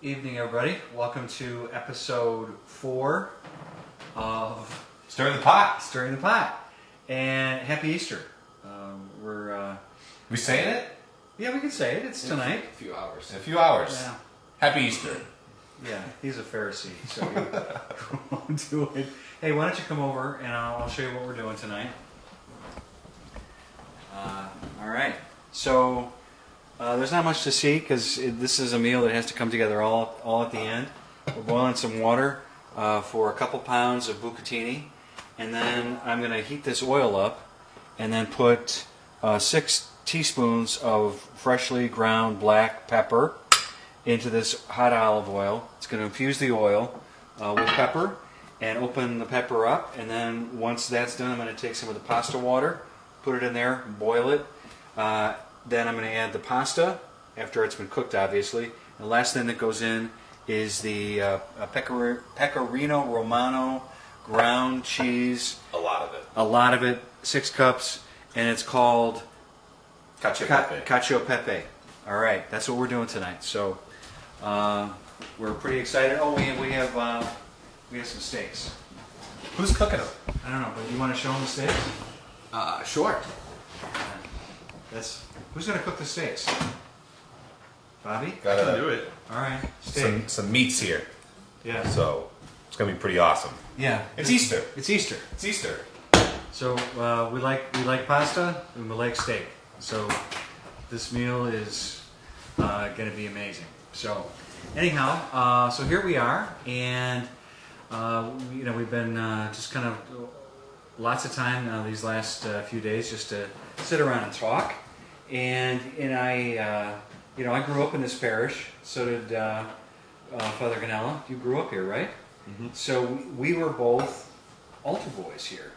Evening, everybody. Welcome to episode 4 of Stirring the Pot. Stirring the Pot. And happy Easter. We saying it? Yeah, we can say it. It's tonight. A few hours. In a few hours. Yeah. Happy Easter. Yeah, he's a Pharisee, so he won't do it. Hey, why don't you come over and I'll show you what we're doing tonight. All right. So there's not much to see because this is a meal that has to come together all at the end. We're boiling some water for a couple pounds of bucatini, and then I'm going to heat this oil up and then put 6 teaspoons of freshly ground black pepper into this hot olive oil. It's going to infuse the oil with pepper and open the pepper up, and then once that's done, I'm going to take some of the pasta water, put it in there, boil it. Then I'm going to add the pasta after it's been cooked, obviously. The last thing that goes in is the pecorino romano ground cheese. A lot of it. A lot of it, 6 cups, and it's called Cacio pepe. Cacio pepe. All right, that's what we're doing tonight. So we're pretty excited. Oh, we have some steaks. Who's cooking them? I don't know, but you want to show them the steaks? Sure. Who's going to cook the steaks? Bobby? Gotta I can do it. All right. Steak. some meats here. Yeah. So it's gonna be pretty awesome. Yeah. It's Easter. It's Easter. It's Easter. So we like pasta and we like steak. So this meal is going to be amazing. So anyhow, so here we are, and we've been just kind of lots of time these last few days just to sit around and talk. And I grew up in this parish. So did Father Ganella. You grew up here, right? Mm-hmm. So we were both altar boys here.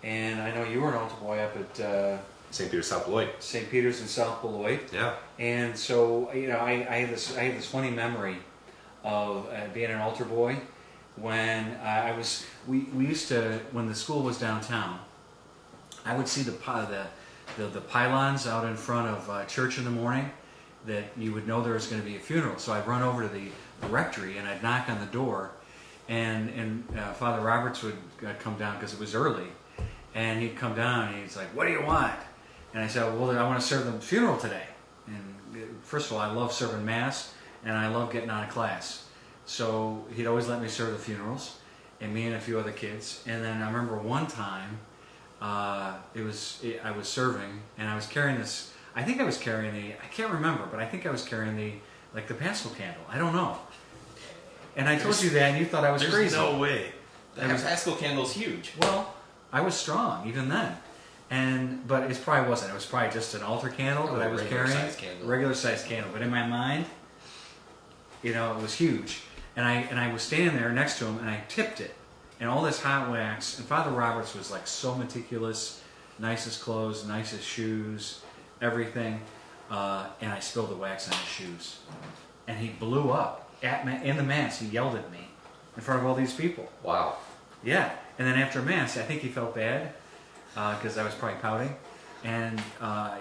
And I know you were an altar boy up at St. Peter's, South Beloit. St. Peter's in South Beloit. Yeah. And so I have this funny memory of being an altar boy when we used to, when the school was downtown, I would see the pylons out in front of church in the morning, that you would know there was going to be a funeral. So I'd run over to the rectory and I'd knock on the door, and Father Roberts would come down because it was early, and he'd come down and he's like, "What do you want?" And I said, "Well, I want to serve the funeral today." And first of all, I love serving Mass and I love getting out of class. So he'd always let me serve the funerals, and me and a few other kids. And then I remember one time, I was serving and I was carrying this. I think I was carrying I can't remember, but I think I was carrying the Paschal candle. I don't know. And I told you that, and you thought I was crazy. There's no way. The Paschal candle's huge. Well, I was strong even then, but it probably wasn't. It was probably just an altar candle that I was carrying, regular sized candle. But in my mind, it was huge. And I was standing there next to him, and I tipped it, and all this hot wax. And Father Roberts was like so meticulous, nicest clothes, nicest shoes, everything. And I spilled the wax on his shoes, and he blew up in the Mass. He yelled at me in front of all these people. Wow. Yeah. And then after Mass, I think he felt bad because I was probably pouting, and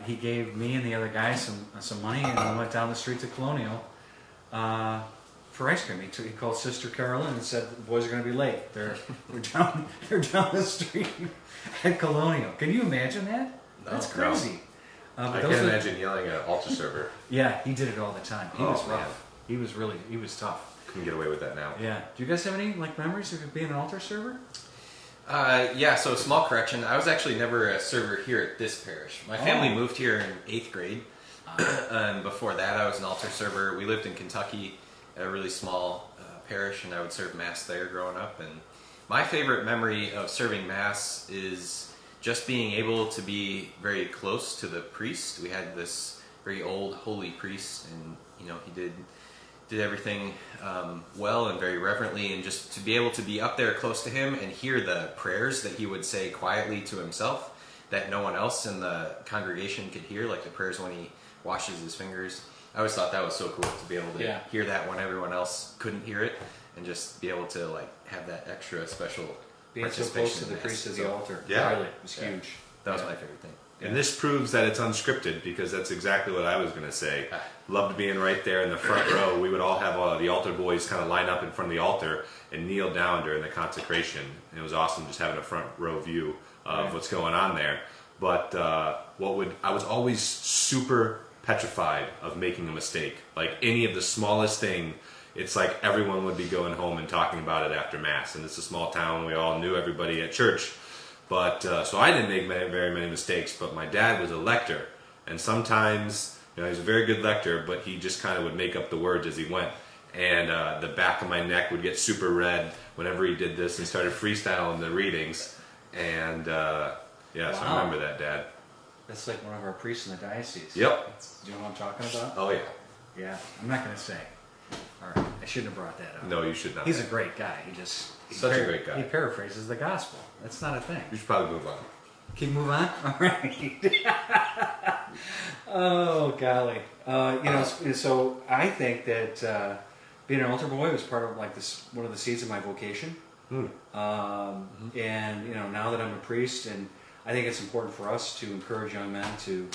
he gave me and the other guys some money, and we went down the street to Colonial for ice cream. He called Sister Carolyn and said, "The boys are going to be late. They're down the street at Colonial." Can you imagine that? No, That's crazy. I can't imagine yelling at an altar server. Yeah, he did it all the time. He was rough. Man. He was tough. Couldn't get away with that now. Yeah. Do you guys have any memories of being an altar server? Yeah, so small correction. I was actually never a server here at this parish. My family moved here in 8th grade. And before that, I was an altar server. We lived in Kentucky at a really small parish, and I would serve Mass there growing up. And my favorite memory of serving Mass is just being able to be very close to the priest. We had this very old holy priest, and he did everything well and very reverently, and just to be able to be up there close to him and hear the prayers that he would say quietly to himself that no one else in the congregation could hear, like the prayers when he washes his fingers. I always thought that was so cool to be able to hear that when everyone else couldn't hear it, and just be able to have that extra special Being so close to the priest of the altar. Yeah. Really, it was huge. That was my favorite thing. And this proves that it's unscripted, because that's exactly what I was going to say. Loved being right there in the front row. We would all have the altar boys kind of line up in front of the altar and kneel down during the consecration. And it was awesome just having a front row view of what's going on there. But I was always super petrified of making a mistake. Like any of the smallest thing, it's like everyone would be going home and talking about it after Mass. And it's a small town. We all knew everybody at church. But so I didn't make very many mistakes, but my dad was a lector, and sometimes, you know, he's a very good lector, but he just kind of would make up the words as he went, and the back of my neck would get super red whenever he did this and started freestyling the readings, and so I remember that, Dad. That's like one of our priests in the diocese. Yep. Do you know what I'm talking about? Oh yeah. Yeah, I'm not going to say. All right, I shouldn't have brought that up. No, you should not. He's a great guy. Such a great guy. He paraphrases the gospel. That's not a thing. You should probably move on. Can you move on? All right. Oh, golly. So I think that being an altar boy was part of like this, one of the seeds of my vocation. And you know, now that I'm a priest, and I think it's important for us to encourage young men to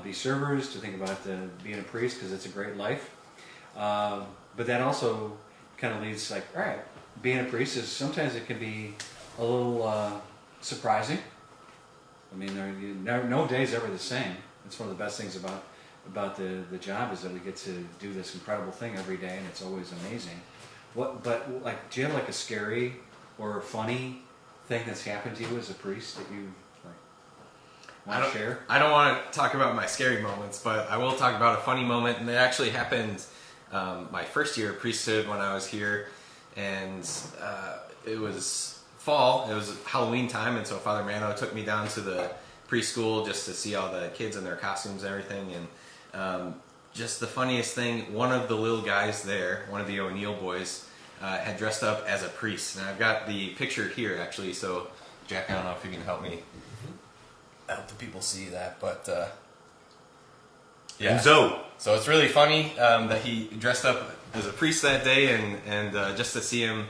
be servers, to think about being a priest, because it's a great life. But that also kind of leads like, all right, being a priest is sometimes it can be a little surprising. I mean, no day's ever the same. It's one of the best things about the job, is that we get to do this incredible thing every day, and it's always amazing. But like, do you have like a scary or funny thing that's happened to you as a priest that you like want to share? I don't want to talk about my scary moments, but I will talk about a funny moment, and it actually happened my first year of priesthood when I was here, and it was fall. It was Halloween time, and so Father Mano took me down to the preschool just to see all the kids in their costumes and everything. And just the funniest thing, one of the little guys there, one of the O'Neill boys, had dressed up as a priest. And I've got the picture here, actually. So, Jack, I don't know if you can help me. I hope the people see that, but yeah. So it's really funny that he dressed up as a priest that day, and just to see him,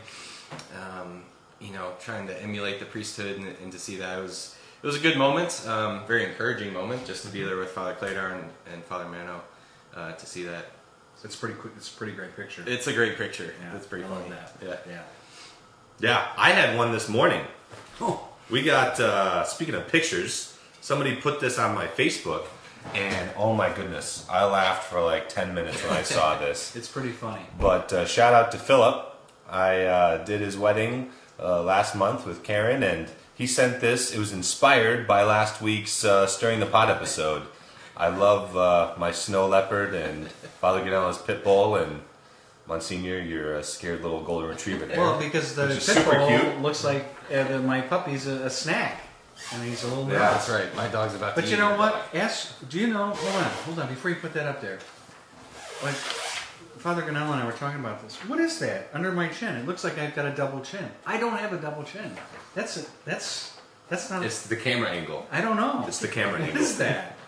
trying to emulate the priesthood, and to see that, it was a good moment, very encouraging moment, just to be there with Father Cladar and Father Mano, to see that. It's pretty quick. It's a pretty great picture. It's a great picture. Yeah, It's pretty I funny. love that. Yeah. yeah, I had one this morning. Oh, We got, speaking of pictures, somebody put this on my Facebook, and oh my goodness, I laughed for like 10 minutes when I saw this. it's pretty funny. But shout out to Philip. I did his wedding last month with Karen, and he sent this. It was inspired by last week's Stirring the Pot episode. I love my snow leopard and Father Ganella's pit bull, and Monsignor, you're a scared little golden retriever there. Well, because the Which is pit super bull cute. looks like my puppy's a snack, and he's a little nervous. That's right. My dog's about to But eat you know your what? dog. Do you know? Hold on. Before you put that up there, like Father Ganella and I were talking about this. What is that under my chin? It looks like I've got a double chin. I don't have a double chin. That's not. It's the camera angle. I don't know. It's the camera What angle. is that?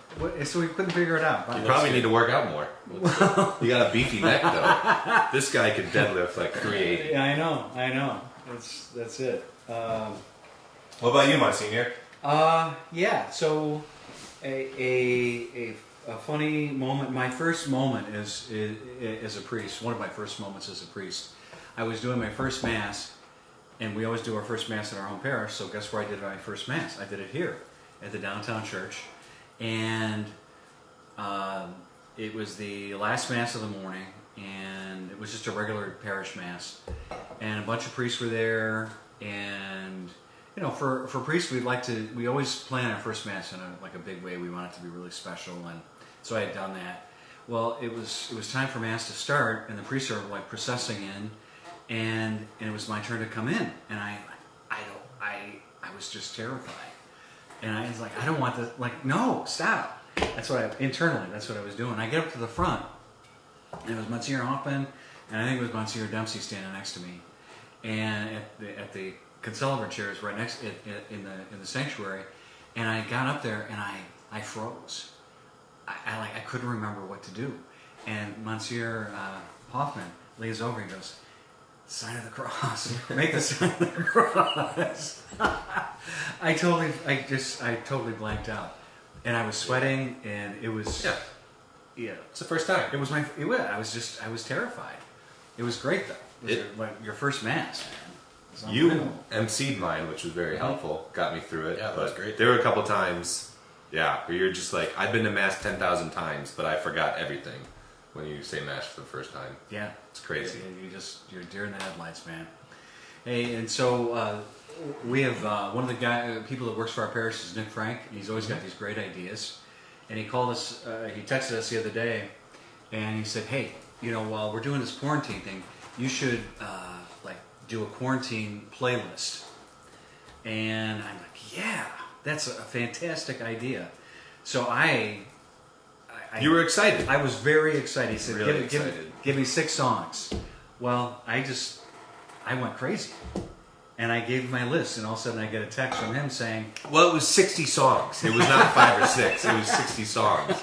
So we couldn't figure it out. You probably need to work out more. You got a beefy neck, though. This guy could deadlift like 380. Yeah, I know. That's it. What about you, Monsignor? Yeah. So a funny moment. My first moment is as a priest. One of my first moments as a priest. I was doing my first Mass, and we always do our first Mass in our home parish. So guess where I did my first Mass? I did it here at the downtown church, and it was the last Mass of the morning, and it was just a regular parish Mass, and a bunch of priests were there, and you know, for priests, we always plan our first Mass in a big way. We want it to be really special, and so I had done that. Well, it was time for Mass to start, and the priests are like processing in, and it was my turn to come in, and I was just terrified, and I was like, I don't want this. Like, no, stop. That's what I was doing. I get up to the front, and it was Monsignor Hoffman, and I think it was Monsignor Dempsey standing next to me, and at the conciliar chairs right next in the sanctuary, and I got up there and I froze. I couldn't remember what to do, and Monsignor Hoffman leans over and goes, "Sign of the cross, make the sign of the cross." I totally blanked out. and I was sweating, and it was yeah. It's the first time. It was I was terrified. It was great though. It was your first mass, man. It was You unbelievable. emceed mine, which was very helpful. Got me through it. Yeah, that was great. There were a couple times, where you're just like, I've been to mass 10,000 times, but I forgot everything when you say mass for the first time. Yeah, It's crazy. You're deer in the headlights, man. Hey, and so we have one of the people that works for our parish is Nick Frank. He's always got these great ideas, and he called us. He texted us the other day, and he said, "Hey, while we're doing this quarantine thing, you should like do a quarantine playlist." And I'm like, "Yeah, that's a fantastic idea." So You were excited. I was very excited. He said, Really give excited. me 6 songs. Well, I went crazy. And I gave him my list, and all of a sudden I get a text from him saying, Well, it was 60 songs. It was not 5 or 6. It was 60 songs.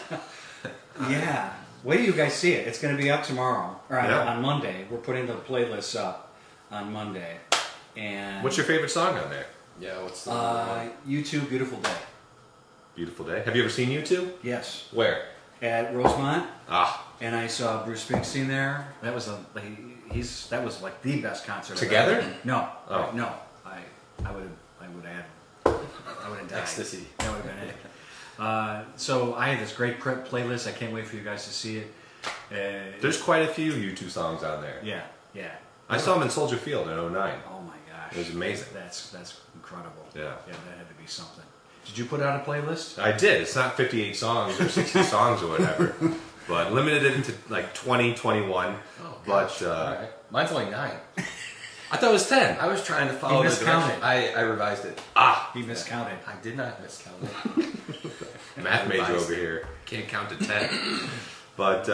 yeah, wait till you guys see it. It's going to be up tomorrow, or Yeah. on Monday. We're putting the playlists up on Monday. And What's your favorite song on there? Yeah, what's the U2, Beautiful Day. Beautiful Day. Have you ever seen U2? Yes. Where? At Rosemont. Ah, And I saw Bruce Springsteen there. That was that was like the best concert. I've Together? ever been. No, Oh. no. I would have died. Ecstasy. That would have been it. So I have this great playlist. I can't wait for you guys to see it. there's quite a few U2 songs on there. Yeah. I saw them in Soldier Field in 09. Oh my gosh. It was amazing. That's incredible. Yeah. Yeah, that had to be something. Did you put out a playlist? I did. It's not 58 songs or 60 songs or whatever, but limited it to like 20, 21. Oh, But gosh. All right. Mine's only 9. I thought it was 10. I was trying to follow You the direction. miscounted. I revised it. He miscounted. I did not miscount it. Math major Revised over it. here. Can't count to 10. But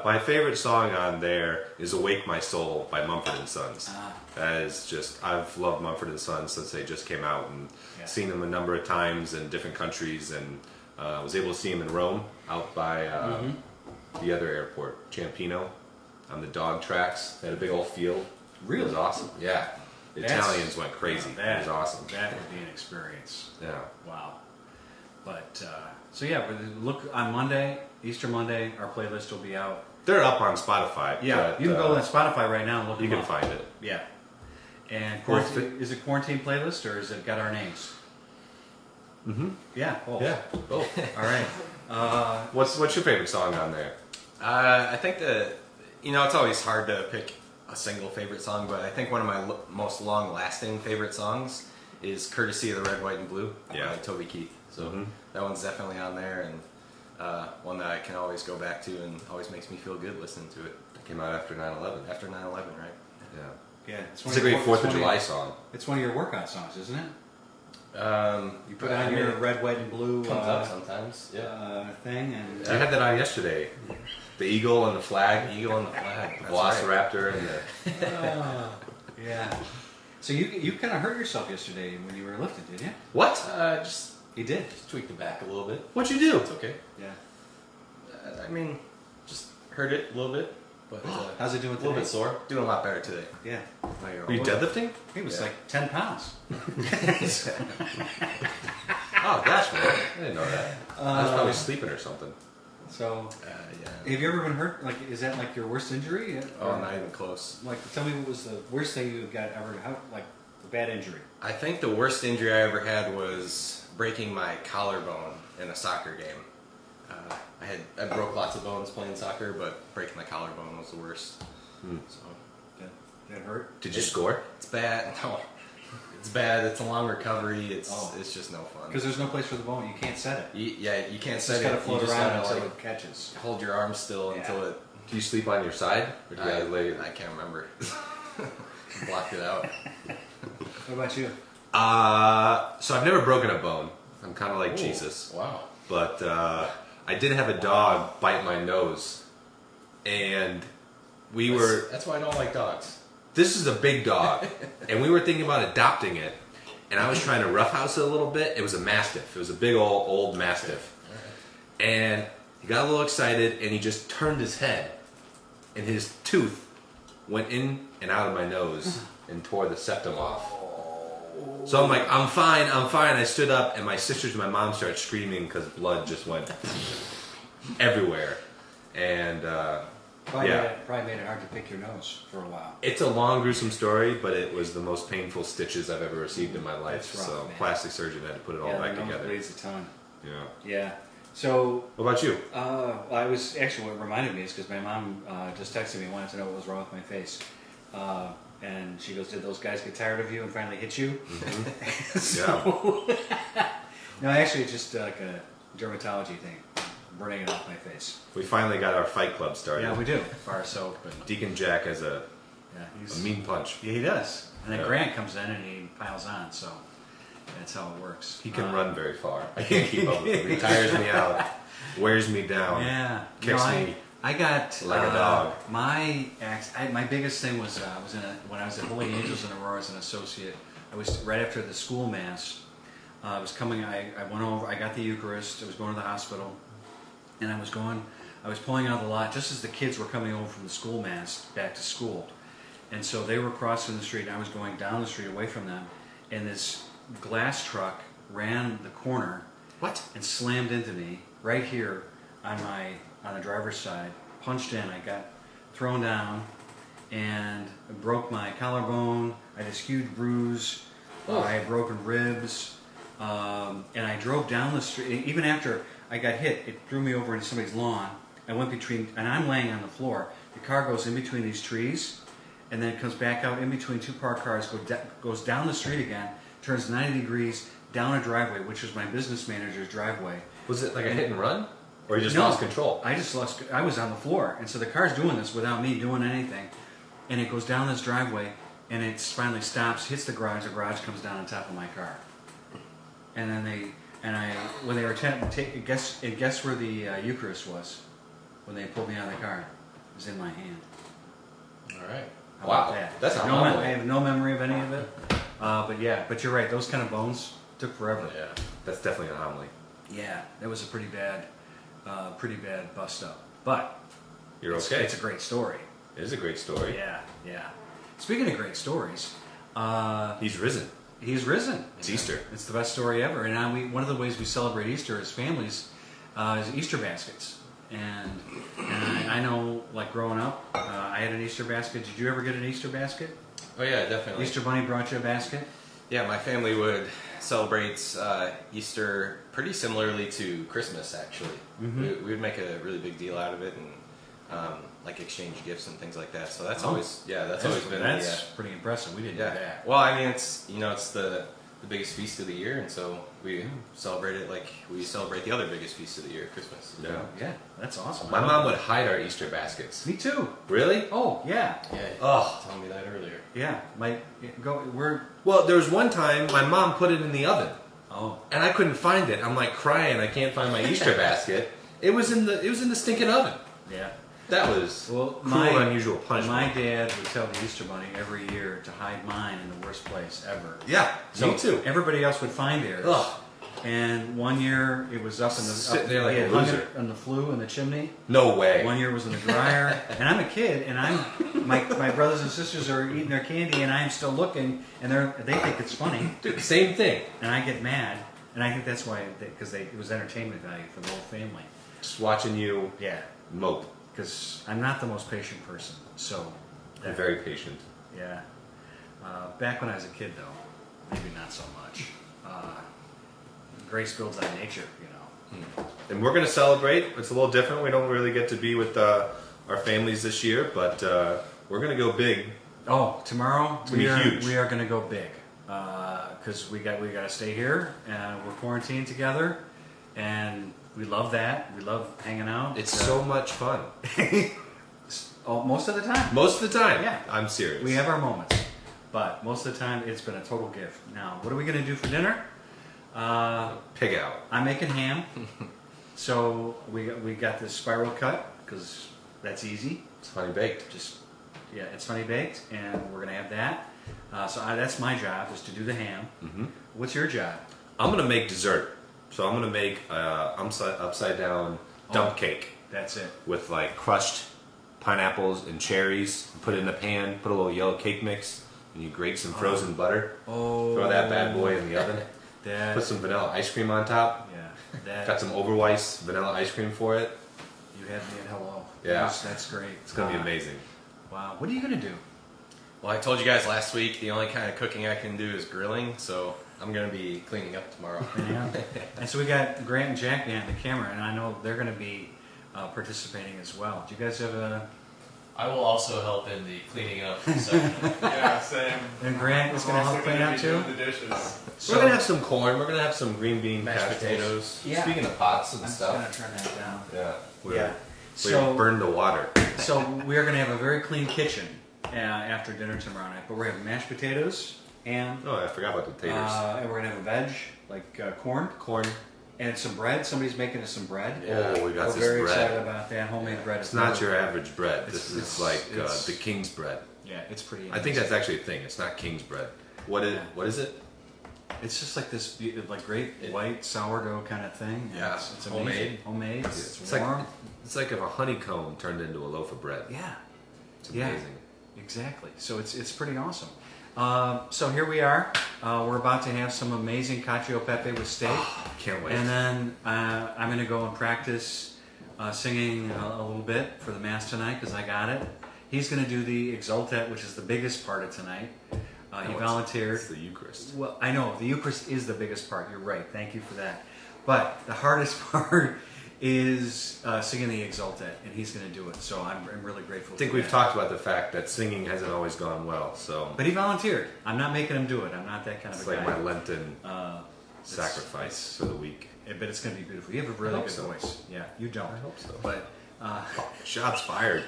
my favorite song on there is "Awake My Soul" by Mumford & Sons. That is just, I've loved Mumford & Sons since they just came out, and seen them a number of times in different countries, and was able to see them in Rome out by the other airport, Ciampino, on the dog tracks. They had a big old field. Really? It was awesome. Yeah. The Italians went crazy. It was awesome. That would be an experience. Yeah. Wow. But, so yeah, look on Monday, Easter Monday, our playlist will be out. They're up on Spotify. Yeah, but, you can go on Spotify right now and look You them can up. find it. Yeah. And Well, is it quarantine playlist or is it got our names? Mm-hmm. Yeah. Both. Yeah. Oh. All right. What's your favorite song on there? I think that, it's always hard to pick a single favorite song, but I think one of my most long-lasting favorite songs is "Courtesy of the Red, White, and Blue" Yeah. by Toby Keith. So that one's definitely on there, and one that I can always go back to and always makes me feel good listening to it. It came out after 9/11. After 9/11, right? Yeah. Yeah. It's a great 4th of July song. It's one of your workout songs, isn't it? You Put on your red, white, and blue comes up sometimes. thing, and I had that on yesterday. The eagle and the flag. Eagle and the flag. The That's right. Velociraptor and the... yeah. So you kind of hurt yourself yesterday when you were lifting, did you? What? Just You did. tweak the back a little bit. What'd you do? It's okay. Yeah. I mean, just hurt it a little bit, but How's it doing a little today? bit sore. Doing a lot better today. Yeah. Were you deadlifting? It was Yeah. like 10 pounds. Oh, gosh, man. I didn't know that. I was probably sleeping or something. So, Yeah. have you ever been hurt? Like, is that like your worst injury? Oh, Or, not even close. Like, tell me what was the worst thing you got ever? Like a bad injury? I think the worst injury I ever had was breaking my collarbone in a soccer game. I broke lots of bones playing soccer, but breaking my collarbone was the worst. So That hurt. Did you score? it's bad. No, it's bad. It's a long recovery. It's Oh. it's just no fun. Because there's no place for the bone. You can't set it. You can't It's set just it. got to float you just around gotta, until like, it catches. hold your arm still Yeah. until it. Do you sleep on your side? Or do you gotta lay... I can't remember. Blocked it out. What about you? So I've never broken a bone. I'm kind of like Ooh, Jesus. Wow. But I did have a dog bite my nose. And we were... That's why I don't like dogs. This is a big dog, and we were thinking about adopting it. And I was trying to roughhouse it a little bit. It was a Mastiff. It was a big old Mastiff. And he got a little excited, and he just turned his head, and his tooth went in and out of my nose and tore the septum off. So I'm like, I'm fine. I stood up, and my sisters and my mom started screaming because blood just went everywhere. And Probably, yeah, probably made it hard to pick your nose for a while. it's a long, gruesome story, but it was the most painful stitches I've ever received in my life. That's rough, so man. plastic surgeon had to put it all back the nose together. bleeds a ton. Yeah. Yeah. So What about you? I was actually, what reminded me is because my mom just texted me, wanted to know what was wrong with my face. And she goes, "Did those guys get tired of you and finally hit you?" No, actually, it's just like a dermatology thing, burning it off my face. We finally got our fight club started. Yeah, we do. Bar soap and Deacon Jack has a he's, mean punch. yeah, he does. And then Yeah. Grant comes in and he piles on. So that's how it works. He can run very far. I can't keep up with him. He tires me out, wears me down, Yeah, kicks no, me. I got like a dog. My biggest thing was when I was at Holy Angels in Aurora as an associate. I was right after the school mass. I was coming. I went over. I got the Eucharist. I was going to the hospital, and I was pulling out of the lot just as the kids were coming over from the school mass back to school, and so they were crossing the street. And I was going down the street away from them, and this glass truck ran the corner. What? And slammed into me right here on the driver's side. Punched in. I got thrown down and broke my collarbone. I had this huge bruise. I had broken ribs. And I drove down the street. Even after I got hit, it threw me over into somebody's lawn. I went between, and I'm laying on the floor. The car goes in between these trees, and then it comes back out in between two parked cars, goes down the street again, turns 90 degrees down a driveway, which was my business manager's driveway. Was it like a hit and run? Or you just No, lost control? I was on the floor, and so the car's doing this without me doing anything, and it goes down this driveway, and it finally stops, hits the garage comes down on top of my car, and then when they were guess where the Eucharist was, when they pulled me out of the car, it was in my hand. All right. How Wow, about that? that's a no, homily. I have no memory of any of it, but you're right. Those kind of bones took forever. Yeah, that's definitely an homily. Yeah, that was a pretty bad bust up. But You're okay. it's a great story. It is a great story. Yeah, yeah. Speaking of great stories, He's risen. he's risen. It's Easter. It's the best story ever. And one of the ways we celebrate Easter as families is Easter baskets. And I know, like growing up, I had an Easter basket. Did you ever get an Easter basket? Oh yeah, definitely. Easter Bunny brought you a basket? Yeah, my family would celebrate Easter pretty similarly to Christmas. Actually, we would make a really big deal out of it and like exchange gifts and things like that. So that's always always been pretty impressive. We didn't do that. Well, I mean, it's the biggest feast of the year, and so we celebrate it like we celebrate the other biggest feast of the year, Christmas. Yeah. Yeah, that's awesome. My mom would hide our Easter baskets. Me too. Really? Oh yeah, Yeah. Oh. Telling me that earlier. yeah. We're Well, there was one time my mom put it in the oven, oh and I couldn't find it. I'm like crying. I can't find my Easter basket. It was in the stinking oven. yeah. That was Well, cruel and unusual punishment. My dad would tell the Easter Bunny every year to hide mine in the worst place ever. Yeah, So me too. Everybody else would find theirs. Ugh. And one year it was up in the Sitting there like he a had hung loser. it on the flue in the chimney. No way. One year it was in the dryer, and I'm a kid, and my brothers and sisters are eating their candy, and I'm still looking, and they think it's funny, Dude, same thing. and I get mad, and I think that's why because it was entertainment value for the whole family. Just watching you Yeah, mope. because I'm not the most patient person, so I'm very patient. yeah. Back when I was a kid, though, maybe not so much. Grace builds on nature, you know. And we're going to celebrate. It's a little different. We don't really get to be with our families this year, but we're going to go big. Oh, tomorrow gonna be huge. we are going to go big because we got to stay here and we're quarantined together, and we love that. We love hanging out. It's so much fun. Most of the time. Most of the time. Yeah. I'm serious. We have our moments, but most of the time it's been a total gift. Now, what are we going to do for dinner? Pig out. I'm making ham, so we got this spiral cut because that's easy. It's honey baked. It's honey baked, and we're gonna have that. That's my job, is to do the ham. Mm-hmm. What's your job? I'm going to make dessert. So I'm going to make upside down dump cake That's it. with like crushed pineapples and cherries. Put it in a pan. Put a little yellow cake mix. and you grate some frozen butter. Oh. Throw that bad boy in the oven. That, Put some vanilla ice cream on top. yeah. That, Got some Overweiss vanilla ice cream for it. You had me at hello. Yeah. That's great. It's gonna be amazing. Wow. What are you going to do? Well, I told you guys last week the only kind of cooking I can do is grilling, so I'm going to be cleaning up tomorrow. Yeah. And so we got Grant and Jack behind the camera, and I know they're going to be participating as well. Do you guys have a... I will also help in the cleaning up section. Yeah, same. And Grant is I'm going to also help clean gonna up be too? doing the dishes. So, We're gonna have some corn. We're gonna have some green bean Mashed casseroles. potatoes. Yeah. Speaking of pots and I'm just going stuff. to turn that down. Yeah. Yeah. We So, burned the water. so we're going to have a very clean kitchen after dinner tomorrow night. But we're having mashed potatoes, and Oh, I forgot about the taters. and we're going to have a veg, like corn, corn. and some bread. Somebody's making us some bread. Oh, we got We're this very bread. excited about that. Homemade bread. It's is not never- your average bread. This It's- is like it's- the king's bread. Yeah, it's pretty. I think that's actually a thing. It's not king's bread. What is? Yeah. What is it? It's just like this, like great white sourdough kind of thing. Yeah, it's homemade. amazing. Homemade. It's It's warm. like it's like if a honeycomb turned into a loaf of bread. Yeah, It's yeah. amazing. exactly. So it's pretty awesome. So here we are. We're about to have some amazing cacio e pepe with steak, Can't wait. and then I'm going to go and practice singing a little bit for the mass tonight because I got it. He's going to do the Exultet, which is the biggest part of tonight. He No, volunteered. It's the Eucharist. Well, I know the Eucharist is the biggest part. You're right. Thank you for that. But the hardest part is singing the Exultet, and he's going to do it. So I'm really grateful. I think for we've that. talked about the fact that singing hasn't always gone well. So But he volunteered. I'm not making him do it. I'm not that kind it's of a like guy. my Lenten Uh, sacrifice for the week. but it's going to be beautiful. You have a really hope good so. voice. Yeah, you don't. I hope so. But Shots fired.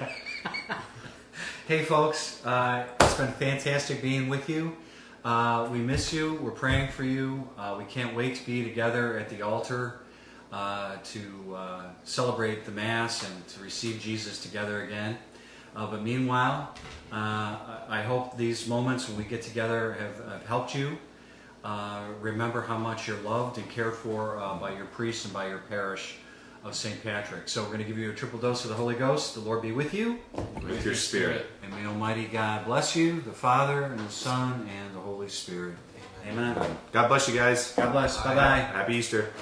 hey, folks, it's been fantastic being with you. We miss you. We're praying for you. We can't wait to be together at the altar to celebrate the Mass and to receive Jesus together again. But meanwhile, I hope these moments when we get together have helped you. Remember how much you're loved and cared for by your priest and by your parish of St. Patrick. So we're going to give you a triple dose of the Holy Ghost. The Lord be with you. With your spirit. And may Almighty God bless you, the Father, and the Son, and the Holy Spirit. Amen. God bless you guys. God bless. Bye-bye. Happy Easter.